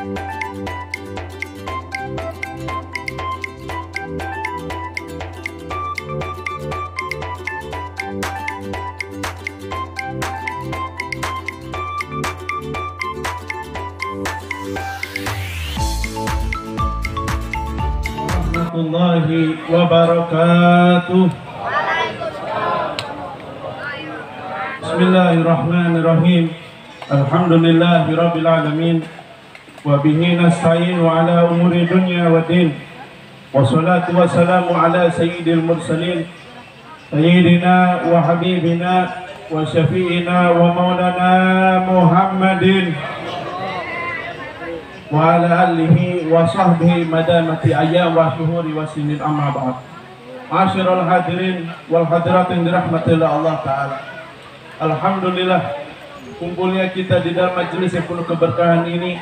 warahmatullahi wabarakatuh. Bismillahirrahmanirrahim. Alhamdulillahirabbil alamin. Wa bihi nasta'in wa ala umuri dunya waddin. Wassalatu wassalamu ala sayyidil mursalin sayyidina wa habibina wa syafi'ina wa maulana Muhammadin wa ala alihi wa sahbihi madamati ayyam wa syuhuri wa sinin amma ba'd. Ma'asyiral hadirin wal hadiratin dirahmatillah Allah Ta'ala. Alhamdulillah, kumpulnya kita di dalam majelis yang penuh keberkahan ini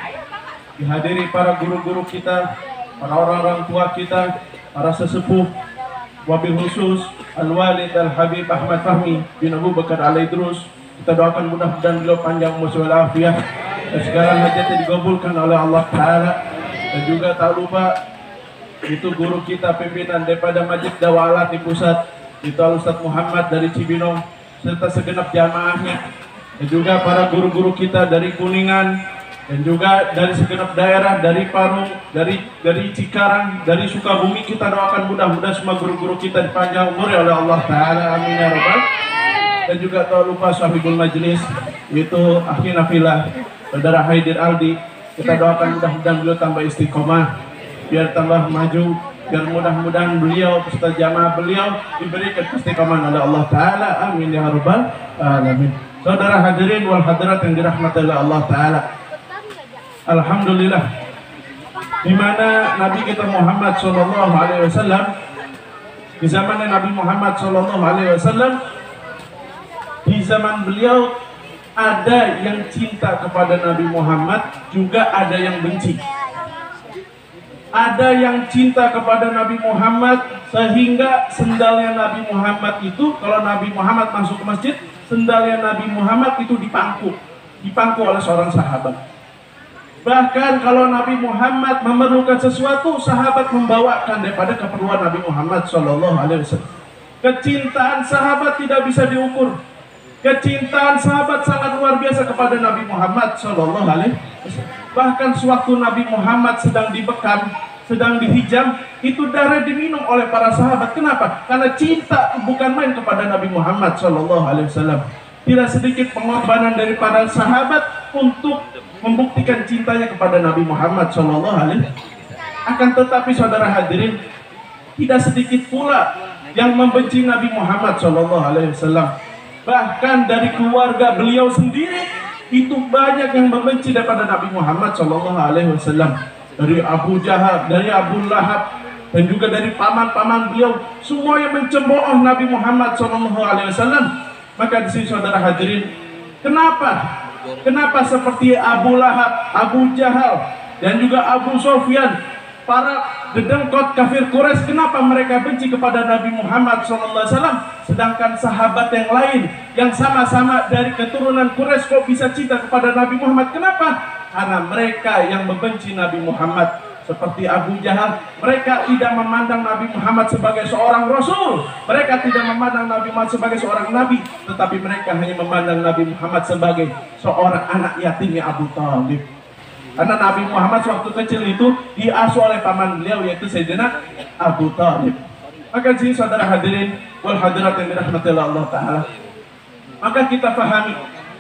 dihadiri para guru-guru kita, para orang-orang tua kita, para sesepuh, wabil khusus Al-Walid Al-Habib Ahmad Fahmi bin Abu Bakar Al-Idrus. Kita doakan mudah-mudahan beliau panjang umur wal afiyah dan segala hajatnya dikabulkan oleh Allah Ta'ala. Dan juga tak lupa itu guru kita pimpinan daripada Masjid Dakwah di pusat, itu Al-Ustaz Muhammad dari Cibinong serta segenap jamaahnya, dan juga para guru-guru kita dari Kuningan, dan juga dari segenap daerah, dari Parung, dari Cikarang, dari Sukabumi. Kita doakan mudah-mudahan semua guru-guru kita dipanjang umur oleh Allah Ta'ala, amin ya rabbal. Dan juga tak lupa sahibul majlis, yaitu akhi Nafilah, saudara Haidir Aldi. Kita doakan mudah-mudahan beliau tambah istiqomah, biar tambah maju, biar mudah-mudahan beliau beserta jamaah beliau diberikan istiqomah oleh Allah Ta'ala, amin ya rabbal alamin. Saudara hadirin wal hadirat yang dirahmati oleh Allah Ta'ala, alhamdulillah, di mana Nabi kita Muhammad sallallahu alaihi wasallam, di zaman Nabi Muhammad sallallahu alaihi wasallam, di zaman beliau ada yang cinta kepada Nabi Muhammad, juga ada yang benci. Ada yang cinta kepada Nabi Muhammad sehingga sendalnya Nabi Muhammad itu, kalau Nabi Muhammad masuk ke masjid, sendalnya Nabi Muhammad itu dipangku oleh seorang sahabat. Bahkan kalau Nabi Muhammad memerlukan sesuatu, sahabat membawakan daripada keperluan Nabi Muhammad SAW. Kecintaan sahabat tidak bisa diukur. Kecintaan sahabat sangat luar biasa kepada Nabi Muhammad SAW. Bahkan sewaktu Nabi Muhammad sedang dibekam, sedang dihijam, itu darah diminum oleh para sahabat. Kenapa? Karena cinta bukan main kepada Nabi Muhammad SAW. Tidak sedikit pengorbanan dari para sahabat untuk membuktikan cintanya kepada Nabi Muhammad SAW. Akan tetapi saudara hadirin, tidak sedikit pula yang membenci Nabi Muhammad SAW. Bahkan dari keluarga beliau sendiri itu banyak yang membenci daripada Nabi Muhammad SAW. Dari Abu Jahal, dari Abu Lahab, dan juga dari paman-paman beliau, semua yang mencemooh Nabi Muhammad SAW. Maka di sini saudara hadirin, kenapa seperti Abu Lahab, Abu Jahal, dan juga Abu Sofyan, para dedengkot kafir Quraisy, kenapa mereka benci kepada Nabi Muhammad SAW? Sedangkan sahabat yang lain yang sama-sama dari keturunan Quraisy kok bisa cinta kepada Nabi Muhammad? Kenapa? Karena mereka yang membenci Nabi Muhammad, seperti Abu Jahal, mereka tidak memandang Nabi Muhammad sebagai seorang Rasul. Mereka tidak memandang Nabi Muhammad sebagai seorang Nabi, tetapi mereka hanya memandang Nabi Muhammad sebagai seorang anak yatimnya Abu Thalib. Karena Nabi Muhammad waktu kecil itu diasuh oleh paman beliau, yaitu Sayyidina Abu Thalib. Maka di sini saudara hadirin wal hadirat yang dirahmati Allah Ta'ala, maka kita pahami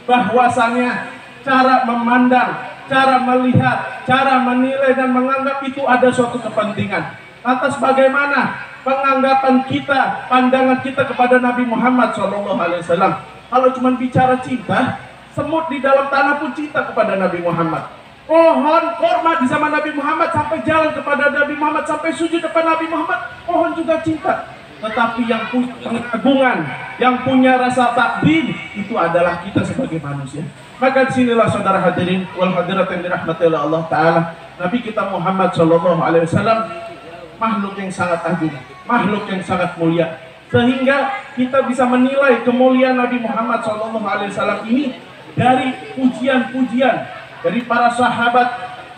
bahwasannya cara memandang, cara melihat, cara menilai dan menganggap itu ada suatu kepentingan. Atas bagaimana penganggapan kita, pandangan kita kepada Nabi Muhammad SAW. Kalau cuma bicara cinta, semut di dalam tanah pun cinta kepada Nabi Muhammad. Pohon korma di zaman Nabi Muhammad sampai jalan kepada Nabi Muhammad, sampai sujud depan Nabi Muhammad, pohon juga cinta. Tetapi yang punya pengagungan, yang punya rasa takdim, itu adalah kita sebagai manusia. Maka disinilah saudara hadirin wal hadirat yang dirahmati oleh Allah Ta'ala, Nabi kita Muhammad SAW makhluk yang sangat agung, makhluk yang sangat mulia, sehingga kita bisa menilai kemuliaan Nabi Muhammad SAW ini dari pujian-pujian dari para sahabat,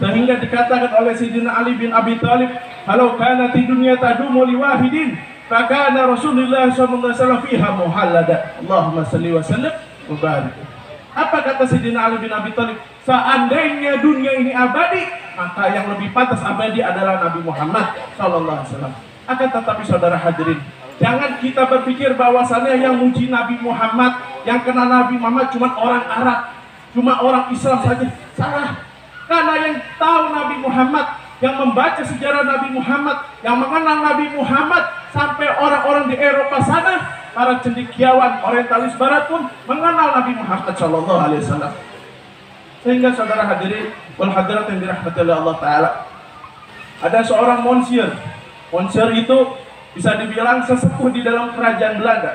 Sehingga dikatakan oleh Sayyidina Ali bin Abi Thalib, "Halau kanat dunya tadumu liwahidin, fakana Rasulullah sallallahu alaihi wasallam fiha muhallada." Allahumma shalli wa sallim wa barik. Apa kata Sayyidina Ali bin Abi Thalib? Seandainya dunia ini abadi, maka yang lebih pantas abadi adalah Nabi Muhammad sallallahu alaihi wasallam. Akan tetapi saudara hadirin, jangan kita berpikir bahwasannya yang muji Nabi Muhammad, yang kenal Nabi Muhammad cuma orang Arab, cuma orang Islam saja. Salah. Karena yang tahu Nabi Muhammad, yang membaca sejarah Nabi Muhammad, yang mengenal Nabi Muhammad, sampai orang-orang di Eropa sana, para cendekiawan orientalis barat pun mengenal Nabi Muhammad sallallahu alaihi wasallam. Sehingga saudara hadirin wal hadirat yang dirahmati oleh Allah taala, ada seorang monsier. Monsier itu bisa dibilang sesepuh di dalam kerajaan Belanda.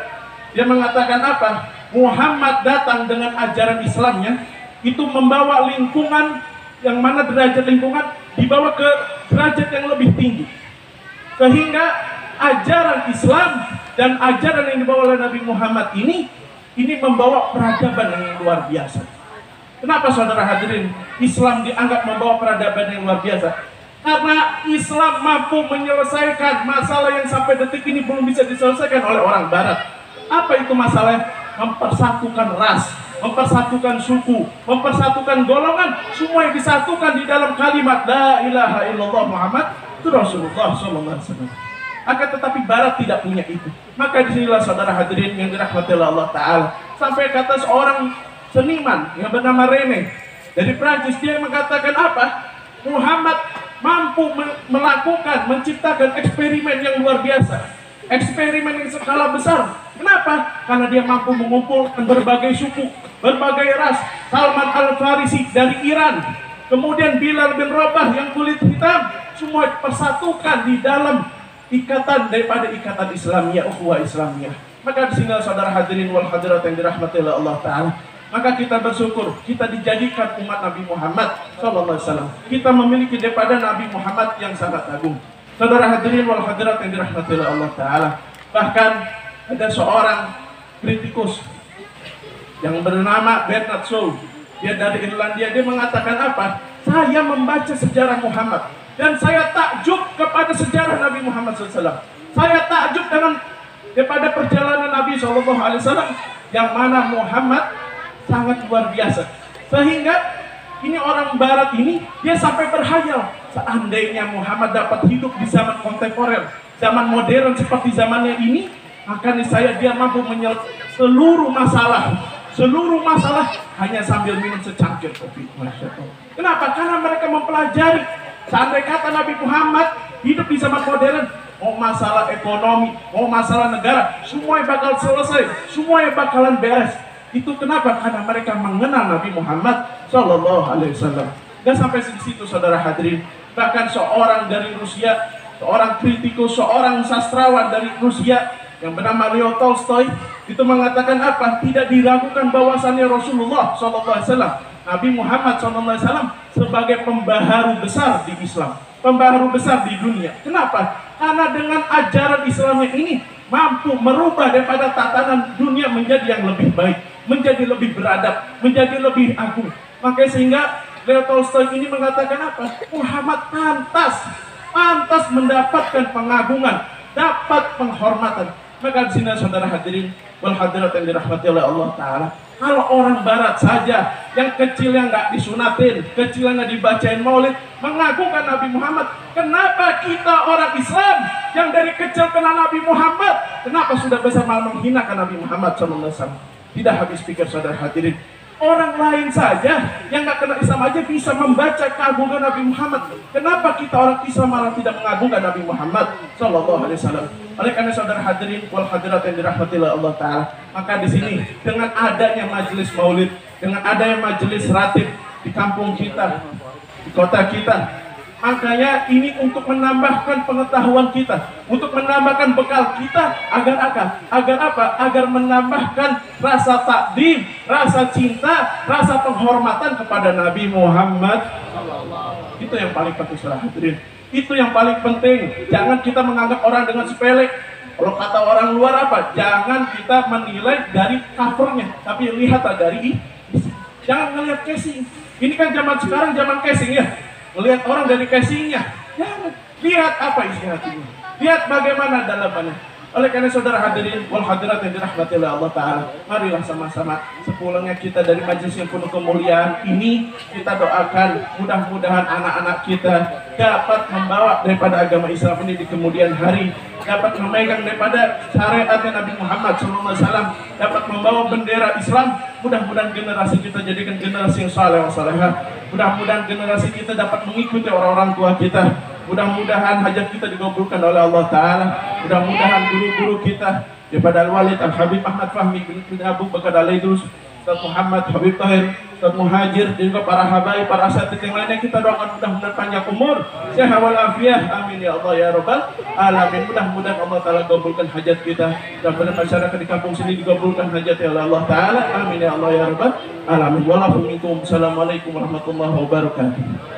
Dia mengatakan apa? Muhammad datang dengan ajaran Islamnya, itu membawa lingkungan, yang mana derajat lingkungan dibawa ke derajat yang lebih tinggi. Sehingga ajaran Islam dan ajaran yang dibawa oleh Nabi Muhammad ini membawa peradaban yang luar biasa. Kenapa saudara hadirin Islam dianggap membawa peradaban yang luar biasa? Karena Islam mampu menyelesaikan masalah yang sampai detik ini belum bisa diselesaikan oleh orang Barat. Apa itu masalahnya? Mempersatukan ras, mempersatukan suku, mempersatukan golongan, semua yang disatukan di dalam kalimat La ilaha illallah Muhammad itu Rasulullah sallallahu alaihi wasallam. Akan tetapi Barat tidak punya itu. Maka disinilah saudara hadirin yang dirahmati oleh Allah Ta'ala, sampai kata seorang seniman yang bernama Rene dari Prancis, dia mengatakan apa? Muhammad mampu menciptakan eksperimen yang luar biasa, eksperimen yang skala besar. Kenapa? Karena dia mampu mengumpulkan berbagai suku, berbagai ras. Salman Al-Farisi dari Iran, kemudian Bilal bin Rabah yang kulit hitam, semua persatukan di dalam ikatan daripada ikatan Islamiyah, ukhuwah Islamiyah. Maka di sini saudara hadirin wal hadirat yang dirahmati oleh Allah Ta'ala, maka kita bersyukur kita dijadikan umat Nabi Muhammad sallallahu alaihi wasallam. Kita memiliki daripada Nabi Muhammad yang sangat agung. Saudara hadirin wal hadirat yang dirahmati oleh Allah Ta'ala, bahkan ada seorang kritikus yang bernama Bernard Shaw. Dia dari Irlandia. Dia mengatakan apa? Saya membaca sejarah Muhammad dan saya takjub kepada sejarah Nabi Muhammad SAW. Saya takjub daripada perjalanan Nabi SAW, yang mana Muhammad sangat luar biasa. Sehingga ini orang Barat ini, dia sampai berhayal, seandainya Muhammad dapat hidup di zaman kontemporer, zaman modern seperti zamannya ini, maka niscaya dia mampu menyelesaikan seluruh masalah hanya sambil minum secangkir kopi. Masya Allah. Kenapa? Karena mereka mempelajari. Seandainya kata Nabi Muhammad hidup di zaman modern, mau masalah ekonomi, mau masalah negara, semuanya bakal selesai, semuanya bakalan beres. Itu kenapa? Karena mereka mengenal Nabi Muhammad Sallallahu Alaihi Wasallam. Dan sampai di situ saudara hadirin, bahkan seorang dari Rusia, seorang kritikus, seorang sastrawan dari Rusia yang bernama Leo Tolstoy, itu mengatakan apa? Tidak diragukan bahwasannya Rasulullah SAW, Nabi Muhammad SAW sebagai pembaharu besar di Islam, pembaharu besar di dunia. Kenapa? Karena dengan ajaran Islamnya ini mampu merubah daripada tatanan dunia menjadi yang lebih baik, menjadi lebih beradab, menjadi lebih agung. Maka sehingga Leo Tolstoy ini mengatakan apa? Muhammad pantas mendapatkan pengagungan, dapat penghormatan. Maka di sini saudara hadirin wal hadirat yang dirahmati oleh Allah Ta'ala, kalau orang Barat saja yang kecilnya nggak disunatin, kecilnya nggak dibacain maulid, mengagungkan Nabi Muhammad, kenapa kita orang Islam yang dari kecil kenal Nabi Muhammad, kenapa sudah besar malah menghinakan Nabi Muhammad SAW? Tidak habis pikir saudara hadirin. Orang lain saja yang nggak kenal Islam aja bisa membaca keagungan Nabi Muhammad. Kenapa kita orang Islam malah tidak mengagungkan Nabi Muhammad Sallallahu Alaihi Wasallam? Oleh karena saudara hadirin wal hadirat yang dirahmati oleh Allah Ta'ala, maka di sini dengan adanya majelis maulid, dengan adanya majelis ratib di kampung kita, di kota kita, makanya ini untuk menambahkan pengetahuan kita, untuk menambahkan bekal kita agar apa? Agar menambahkan rasa takdim, rasa cinta, rasa penghormatan kepada Nabi Muhammad. Itu yang paling penting saudara hadirin. Itu yang paling penting. Jangan kita menganggap orang dengan sepele. Kalau kata orang luar apa? Jangan kita menilai dari covernya, tapi lihatlah dari isi. Jangan ngelihat casing. Ini kan zaman sekarang zaman casing ya. Melihat orang dari casingnya, jangan. Lihat apa isi hatinya. Lihat bagaimana dalamannya. Oleh karena saudara hadirin wal hadirat yang dirahmati oleh Allah Ta'ala, marilah sama-sama sepulangnya kita dari majelis yang penuh kemuliaan ini, kita doakan mudah-mudahan anak-anak kita dapat membawa daripada agama Islam ini di kemudian hari, dapat memegang daripada syariat Nabi Muhammad SAW, dapat membawa bendera Islam. Mudah-mudahan generasi kita jadikan generasi yang saleh wa salehah. Mudah-mudahan generasi kita dapat mengikuti orang-orang tua kita. Mudah-mudahan hajat kita dikabulkan oleh Allah Ta'ala. Mudah-mudahan guru-guru kita daripada Al-Walid Al-Habib Ahmad Fahmi bin Abu Bakar Al-Idrus, Ustaz Muhammad Habib Tahir, Ustaz Muhajir, dan juga para habaib, para asatidz yang lainnya, kita doakan mudah-mudahan panjang umur, sehat walafiat, amin ya Allah ya Rabbal alamin. Mudah-mudahan Allah Ta'ala kabulkan hajat kita, dan masyarakat di kampung sini dikabulkan hajatnya oleh Allah Ta'ala, amin ya Allah ya Rabbal alamin. Assalamualaikum warahmatullahi wabarakatuh.